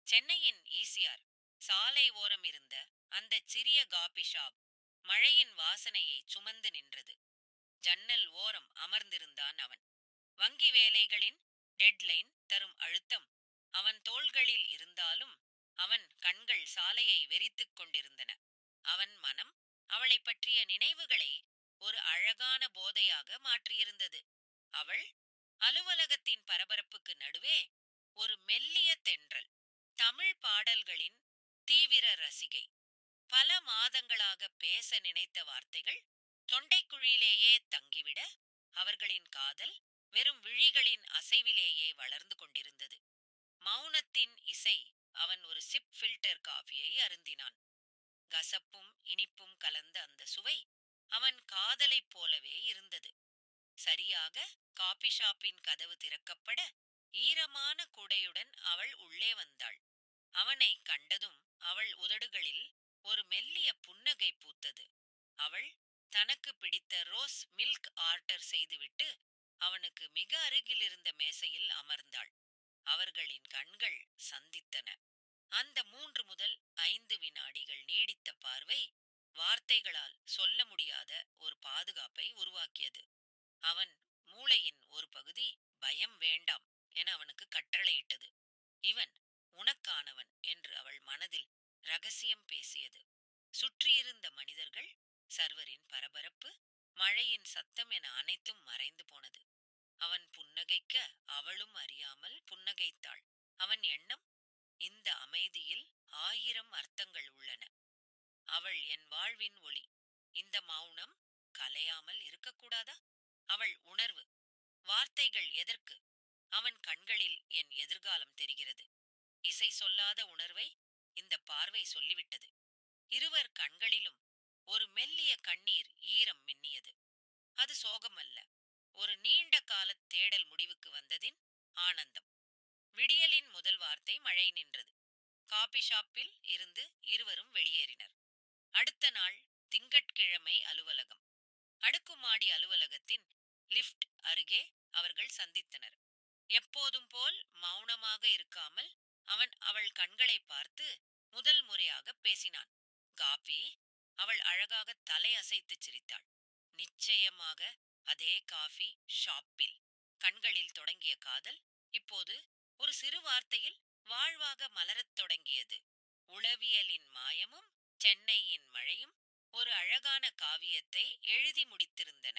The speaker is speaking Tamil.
சென்னையின் ஈசிஆர் சாலை ஓரம் இருந்த அந்த சிறிய காபி ஷாப் மழையின் வாசனையை சுமந்து நின்றது. ஜன்னல் ஓரம் அமர்ந்திருந்தான் அவன். வங்கி வேலைகளின் டெட்லைன் தரும் அழுத்தம் அவன் தோள்களில் இருந்தாலும் அவன் கண்கள் சாலையை வெறித்துக் கொண்டிருந்தன. அவன் மனம் அவளை பற்றிய நினைவுகளை ஒரு அழகான போதையாக மாற்றியிருந்தது. அவள் அலுவலகத்தின் பரபரப்புக்கு நடுவே ஒரு மெல்லிய தென்றல். தமிழ் பாடல்களின் தீவிர ரசிகை. பல மாதங்களாக பேச நினைத்த வார்த்தைகள் தொண்டைக்குழியிலேயே தங்கிவிட, அவர்களின் காதல் வெறும் விழிகளின் அசைவிலேயே வளர்ந்து கொண்டிருந்தது. மௌனத்தின் இசை. அவன் ஒரு சிப் ஃபில்டர் காஃபியை அருந்தினான். கசப்பும் இனிப்பும் கலந்த அந்த சுவை அவன் காதலைப் போலவே இருந்தது. சரியாக காபி ஷாப்பின் கதவு திறக்கப்பட, ஈரமான குடையுடன் அவள் உள்ளே வந்தாள். அவனை கண்டதும் அவள் உதடுகளில் ஒரு மெல்லிய புன்னகை பூத்தது. அவள் தனக்கு பிடித்த ரோஸ் மில்க் ஆர்டர் செய்துவிட்டு அவனுக்கு மிக அருகில் இருந்த மேசையில் அமர்ந்தாள். அவர்களின் கண்கள் சந்தித்தன. அந்த 3 முதல் 5 வினாடிகள் நீடித்த பார்வை வார்த்தைகளால் சொல்ல முடியாத ஒரு பாதுகாப்பை உருவாக்கியது. அவன் மூளையின் ஒரு பகுதி பயம் வேண்டாம் என அவனுக்கு கட்டளையிட்டது. இவன் உனக்கானவன் என்று அவள் மனதில் ரகசியம் பேசியது. சுற்றியிருந்த மனிதர்கள், சர்வரின் பரபரப்பு, மழையின் சத்தம் என அனைத்தும் மறைந்து போனது. அவன் புன்னகைக்க அவளும் அறியாமல் புன்னகைத்தாள். அவன் எண்ணம், இந்த அமைதியில் 1000 அர்த்தங்கள் உள்ளன. அவள் என் வாழ்வின் ஒளி. இந்த மௌனம் கலையாமல் இருக்கக்கூடாதா? அவள் உணர்வு. வார்த்தைகள் எதற்கு? அவன் கண்களில் என் எதிர்காலம் தெரிகிறது. இசை சொல்லாத உணர்வை இந்த பார்வை சொல்லிவிட்டது. இருவர் கண்களிலும் ஒரு மெல்லிய கண்ணீர் ஈரம் மின்னியது. அது சோகமல்ல, ஒரு நீண்ட கால தேடல் முடிவுக்கு வந்ததின் ஆனந்தம். விடியலின் முதல் வார்த்தை மழை நின்றது. காபி ஷாப்பில் இருந்து இருவரும் வெளியேறினர். அடுத்த நாள் திங்கட்கிழமை அலுவலகம். அடுக்குமாடி அலுவலகத்தின் லிஃப்ட் அருகே அவர்கள் சந்தித்தனர். எப்போதும் போல் மௌனமாக இருக்காமல் அவன் அவள் கண்களை பார்த்து முதல் முறையாக பேசினான். காபி. அவள் அழகாக தலை அசைத்து சிரித்தாள். நிச்சயமாக அதே காஃபி ஷாப்பில். கண்களில் தொடங்கிய காதல் இப்போது ஒரு சிறு வார்த்தையில் வாழ்வாக மலரத் தொடங்கியது. உளவியலின் மாயமும் சென்னையின் மழையும் ஒரு அழகான காவியத்தை எழுதி முடித்திருந்தன.